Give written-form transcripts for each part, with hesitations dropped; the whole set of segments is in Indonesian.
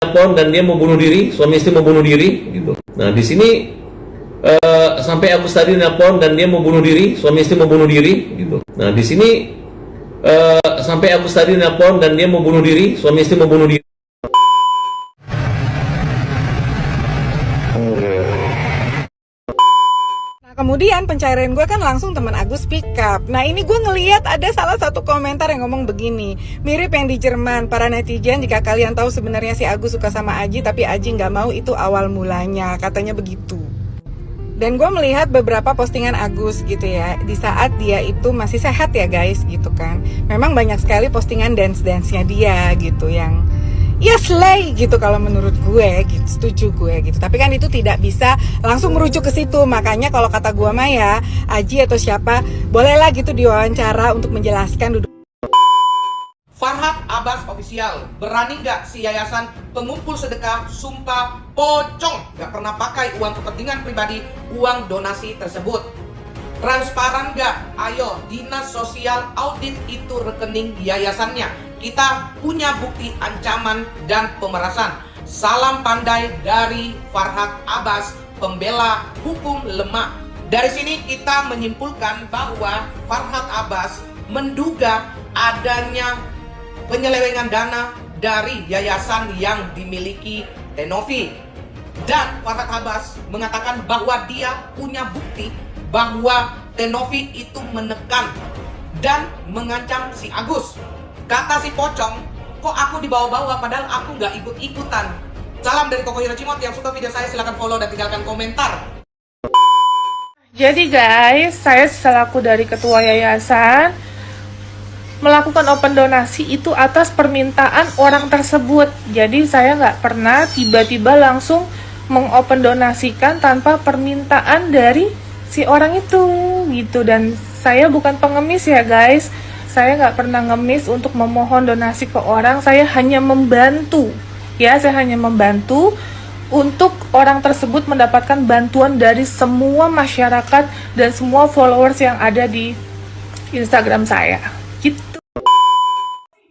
nelpon dan dia mau bunuh diri, suami istri mau bunuh diri gitu. Nah di sini sampai Agus tadi nelpon dan dia mau bunuh diri, suami istri mau bunuh diri gitu. Nah di sini sampai Agus tadi nelpon dan dia mau bunuh diri, suami istri mau bunuh diri. Kemudian pencarian gue kan langsung teman Agus pick up. Nah ini gue ngeliat ada salah satu komentar yang ngomong begini, mirip yang di Jerman, para netizen jika kalian tahu sebenarnya si Agus suka sama Aji tapi Aji nggak mau, itu awal mulanya, katanya begitu. Dan gue melihat beberapa postingan Agus gitu ya, di saat dia itu masih sehat ya guys gitu kan. Memang banyak sekali postingan dance-nya dia gitu yang ya slay gitu kalau menurut gue gitu, setuju gue gitu. Tapi kan itu tidak bisa langsung merujuk ke situ. Makanya kalau kata gue mah ya, Aji atau siapa bolehlah gitu diwawancara untuk menjelaskan duduk. Farhad Abbas Official, berani gak si yayasan pengumpul sedekah sumpah pocong gak pernah pakai uang kepentingan pribadi, uang donasi tersebut? Transparan gak? Ayo, dinas sosial audit itu rekening yayasannya. Kita punya bukti ancaman dan pemerasan. Salam pandai dari Farhad Abbas, pembela hukum lemah. Dari sini kita menyimpulkan bahwa Farhad Abbas menduga adanya penyelewengan dana dari yayasan yang dimiliki Tenovi. Dan Farhad Abbas mengatakan bahwa dia punya bukti bahwa Tenovi itu menekan dan mengancam si Agus. Kata si pocong, kok aku dibawa-bawa padahal aku nggak ikut-ikutan. Salam dari Koko Hirocimot. Yang suka video saya silahkan follow dan tinggalkan komentar. Jadi guys, saya selaku dari ketua yayasan melakukan open donasi itu atas permintaan orang tersebut. Jadi saya nggak pernah tiba-tiba langsung mengopen donasikan tanpa permintaan dari si orang itu gitu. Dan saya bukan pengemis ya guys. Saya nggak pernah ngemis untuk memohon donasi ke orang. Saya hanya membantu. Ya, saya hanya membantu untuk orang tersebut mendapatkan bantuan dari semua masyarakat dan semua followers yang ada di Instagram saya. Gitu.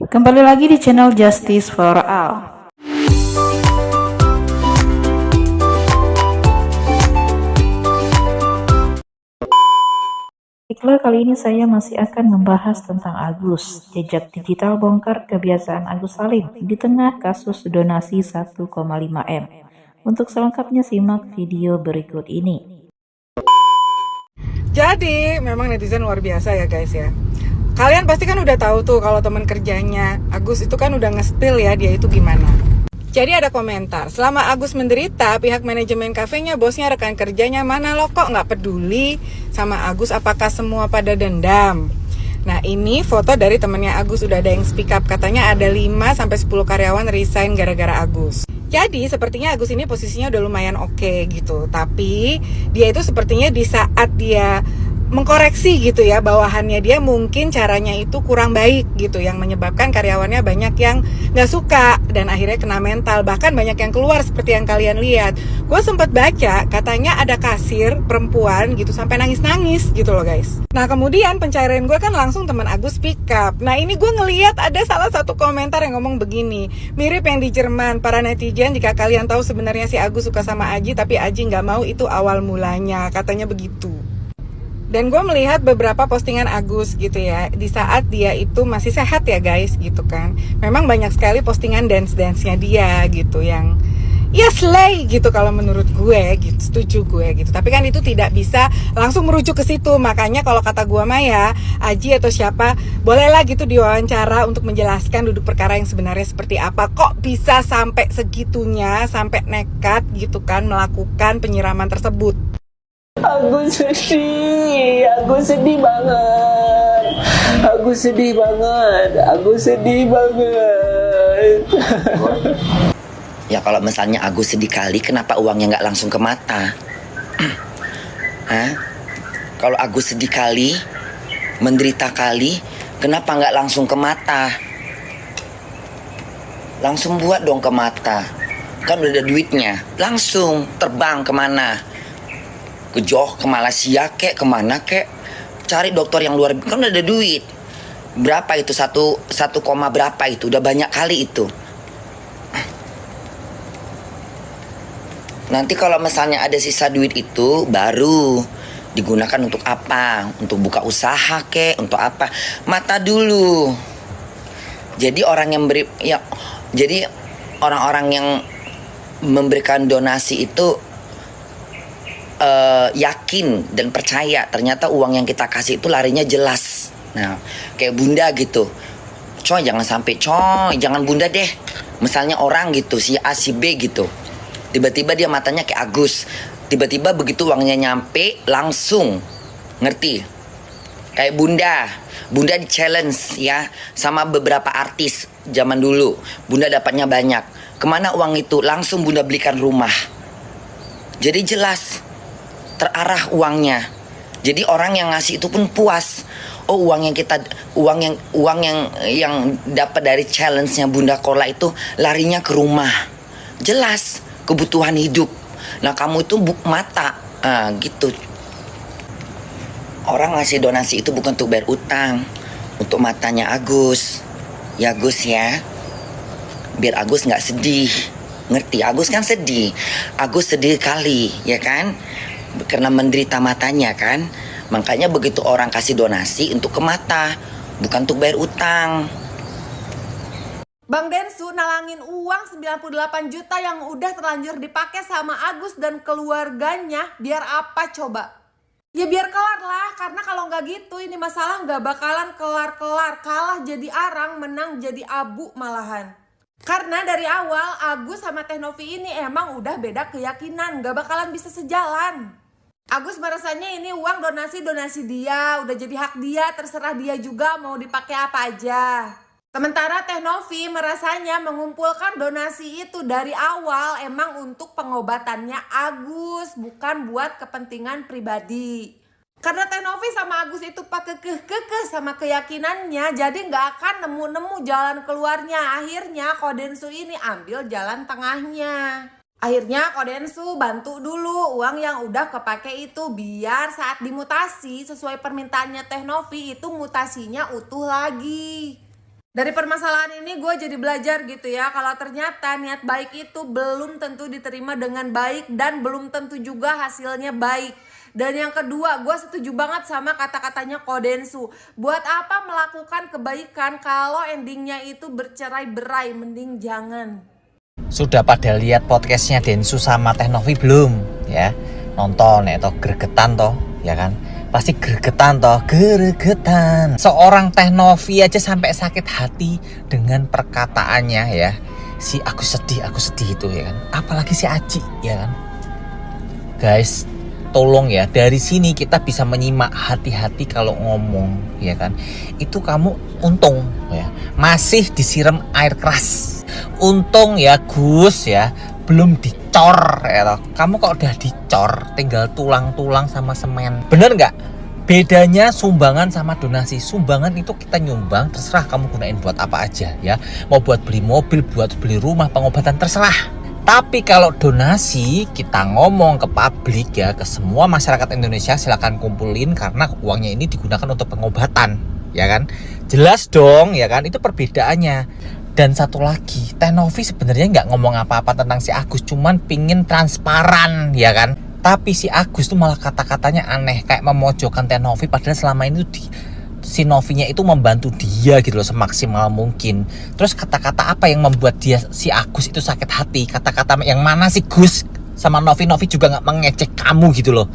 Kembali lagi di channel Justice for All. Baiklah, kali ini saya masih akan membahas tentang Agus. Jejak digital bongkar kebiasaan Agus Salim di tengah kasus donasi 1,5 M. Untuk selengkapnya simak video berikut ini. Jadi memang netizen luar biasa ya guys ya. Kalian pasti kan udah tahu tuh kalau teman kerjanya Agus itu kan udah nge-spill ya dia itu gimana. Jadi ada komentar, selama Agus menderita, pihak manajemen kafenya, bosnya, rekan kerjanya mana lo kok nggak peduli sama Agus, apakah semua pada dendam? Nah ini foto dari temennya Agus, udah ada yang speak up, katanya ada 5-10 karyawan resign gara-gara Agus. Jadi sepertinya Agus ini posisinya udah lumayan oke gitu, tapi dia itu sepertinya di saat dia mengkoreksi gitu ya, bawahannya dia mungkin caranya itu kurang baik gitu, yang menyebabkan karyawannya banyak yang gak suka dan akhirnya kena mental, bahkan banyak yang keluar seperti yang kalian lihat. Gue sempat baca katanya ada kasir perempuan gitu sampai nangis-nangis gitu loh guys. Nah kemudian pencarian gue kan langsung teman Agus pick up. Nah ini gue ngeliat ada salah satu komentar yang ngomong begini, mirip yang di Jerman, para netizen jika kalian tahu sebenarnya si Agus suka sama Aji tapi Aji nggak mau, itu awal mulanya, katanya begitu. Dan gue melihat beberapa postingan Agus gitu ya, di saat dia itu masih sehat ya guys gitu kan. Memang banyak sekali postingan dance-nya dia gitu yang ya slay gitu kalau menurut gue gitu, setuju gue gitu. Tapi kan itu tidak bisa langsung merujuk ke situ. Makanya kalau kata gue mah ya, Aji atau siapa bolehlah gitu diwawancara untuk menjelaskan duduk perkara yang sebenarnya seperti apa. Kok bisa sampai segitunya, sampai nekat gitu kan melakukan penyiraman tersebut. Aku sedih banget. Ya kalau misalnya Agus sedih kali, kenapa uangnya nggak langsung ke mata? Hah? Kalau Agus sedih kali, menderita kali, kenapa nggak langsung ke mata? Langsung buat dong ke mata. Kan udah ada duitnya, langsung terbang kemana? Ke Johor, ke Malaysia kek, kemana kek, cari dokter yang luar biasa, kan udah ada duit. Berapa itu, satu koma berapa itu, udah banyak kali itu. Nanti kalau misalnya ada sisa duit itu baru digunakan untuk apa? Untuk buka usaha kek, untuk apa? Mata dulu. Jadi orang-orang yang memberikan donasi itu yakin dan percaya ternyata uang yang kita kasih itu larinya jelas. Nah, kayak Bunda gitu. Coy, jangan Bunda deh. Misalnya orang gitu, si A, si B gitu. Tiba-tiba dia matanya kayak Agus. Tiba-tiba begitu uangnya nyampe, langsung. Ngerti? Kayak Bunda di challenge ya sama beberapa artis zaman dulu. Bunda dapatnya banyak. Kemana uang itu? Langsung Bunda belikan rumah. Jadi jelas terarah uangnya. Jadi orang yang ngasih itu pun puas. Oh, uang yang dapat dari challenge-nya Bunda Kola itu larinya ke rumah. Jelas kebutuhan hidup. Nah, kamu itu mata gitu. Orang ngasih donasi itu bukan untuk bayar utang, untuk matanya Agus. Ya Gus ya, biar Agus nggak sedih. Ngerti? Agus kan sedih. Agus sedih kali, ya kan? Karena menderita matanya kan. Makanya begitu orang kasih donasi untuk ke mata, bukan untuk bayar utang. Bang Densu nalangin uang 98 juta yang udah terlanjur dipakai sama Agus dan keluarganya. Biar apa coba? Ya biar kelar lah, karena kalau nggak gitu ini masalah nggak bakalan kelar-kelar. Kalah jadi arang, menang jadi abu malahan. Karena dari awal Agus sama Teh Novi ini emang udah beda keyakinan, nggak bakalan bisa sejalan. Agus merasanya ini uang donasi dia, udah jadi hak dia, terserah dia juga mau dipakai apa aja. Sementara Teh Novi merasanya mengumpulkan donasi itu dari awal emang untuk pengobatannya Agus, bukan buat kepentingan pribadi. Karena Teh Novi sama Agus itu kekeh sama keyakinannya, jadi nggak akan nemu-nemu jalan keluarnya. Akhirnya Kodensu ini ambil jalan tengahnya. Akhirnya Kodensu bantu dulu uang yang udah kepake itu biar saat dimutasi sesuai permintaannya Teh Novi itu mutasinya utuh lagi. Dari permasalahan ini gue jadi belajar gitu ya, kalau ternyata niat baik itu belum tentu diterima dengan baik dan belum tentu juga hasilnya baik. Dan yang kedua, gue setuju banget sama kata-katanya Kodensu. Buat apa melakukan kebaikan kalau endingnya itu bercerai-berai, mending jangan. Sudah pada lihat podcastnya Densu sama Teh Novi belum? Ya, nonton ya toh, gregetan toh, ya kan? Pasti gregetan toh, gregetan. Seorang Teh Novi aja sampai sakit hati dengan perkataannya ya. Si aku sedih itu ya kan. Apalagi si Aji ya kan. Guys, tolong ya, dari sini kita bisa menyimak hati-hati kalau ngomong ya kan. Itu kamu untung ya, masih disiram air keras. Untung ya Gus ya, belum dicor ya toh. Kamu kok udah dicor, tinggal tulang-tulang sama semen. Bener nggak? Bedanya sumbangan sama donasi. Sumbangan itu kita nyumbang, terserah kamu gunain buat apa aja ya. Mau buat beli mobil, buat beli rumah, pengobatan, terserah. Tapi kalau donasi, kita ngomong ke publik ya, ke semua masyarakat Indonesia, silakan kumpulin karena uangnya ini digunakan untuk pengobatan, ya kan? Jelas dong, ya kan? Itu perbedaannya. Dan satu lagi, Teh Novi sebenarnya nggak ngomong apa-apa tentang si Agus, cuman pingin transparan, ya kan? Tapi si Agus tuh malah kata-katanya aneh, kayak memojokkan Teh Novi, padahal selama ini si Novinya itu membantu dia gitu loh semaksimal mungkin. Terus kata-kata apa yang membuat si Agus itu sakit hati? Kata-kata yang mana sih Gus? Sama Novi juga nggak mengecek kamu gitu loh.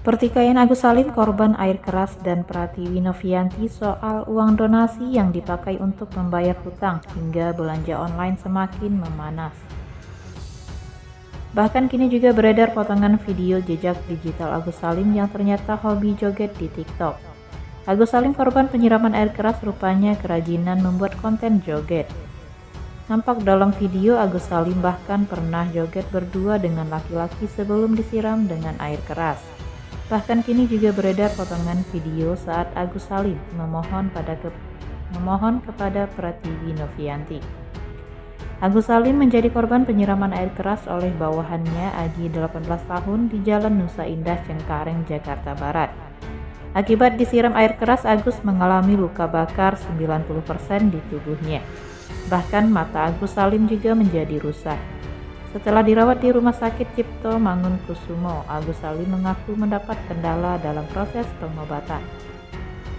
Pertikaian Agus Salim korban air keras dan Pratiwi Novianti soal uang donasi yang dipakai untuk membayar hutang hingga belanja online semakin memanas. Bahkan kini juga beredar potongan video jejak digital Agus Salim yang ternyata hobi joget di TikTok. Agus Salim korban penyiraman air keras rupanya kerajinan membuat konten joget. Nampak dalam video Agus Salim bahkan pernah joget berdua dengan laki-laki sebelum disiram dengan air keras. Bahkan kini juga beredar potongan video saat Agus Salim memohon kepada Pratiwi Novianti. Agus Salim menjadi korban penyiraman air keras oleh bawahannya Agi 18 tahun di Jalan Nusa Indah, Cengkareng, Jakarta Barat. Akibat disiram air keras, Agus mengalami luka bakar 90% di tubuhnya. Bahkan mata Agus Salim juga menjadi rusak. Setelah dirawat di Rumah Sakit Cipto Mangunkusumo, Agus Salim mengaku mendapat kendala dalam proses pengobatan.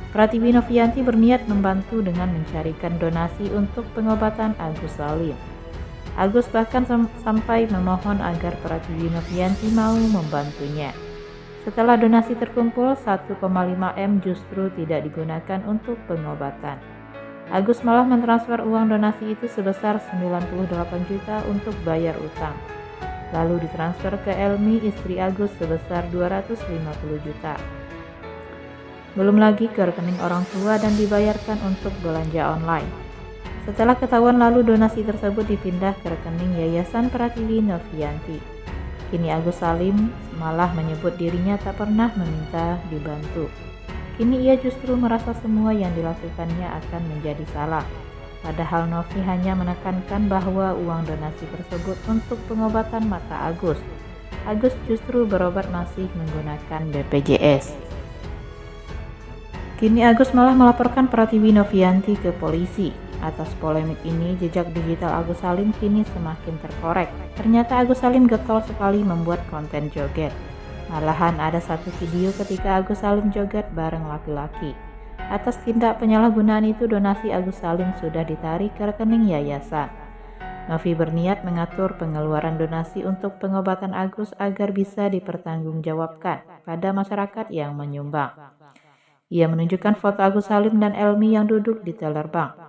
Pratiwi Novianti berniat membantu dengan mencarikan donasi untuk pengobatan Agus Salim. Agus bahkan sampai memohon agar Pratiwi Novianti mau membantunya. Setelah donasi terkumpul, 1,5 M justru tidak digunakan untuk pengobatan. Agus malah mentransfer uang donasi itu sebesar 98 juta untuk bayar utang. Lalu ditransfer ke Elmi, istri Agus, sebesar 250 juta. Belum lagi ke rekening orang tua dan dibayarkan untuk belanja online. Setelah ketahuan, lalu donasi tersebut dipindah ke rekening Yayasan Pratiwi Novianti. Kini Agus Salim malah menyebut dirinya tak pernah meminta dibantu. Kini ia justru merasa semua yang dilakukannya akan menjadi salah. Padahal Novi hanya menekankan bahwa uang donasi tersebut untuk pengobatan mata Agus. Agus justru berobat masih menggunakan BPJS. Kini Agus malah melaporkan Pratiwi Novianti ke polisi. Atas polemik ini, jejak digital Agus Salim kini semakin terkorek. Ternyata Agus Salim getol sekali membuat konten joget. Malahan ada satu video ketika Agus Salim joget bareng laki-laki. Atas tindak penyalahgunaan itu, donasi Agus Salim sudah ditarik ke rekening yayasan. Novi berniat mengatur pengeluaran donasi untuk pengobatan Agus agar bisa dipertanggungjawabkan pada masyarakat yang menyumbang. Ia menunjukkan foto Agus Salim dan Elmi yang duduk di teller bank.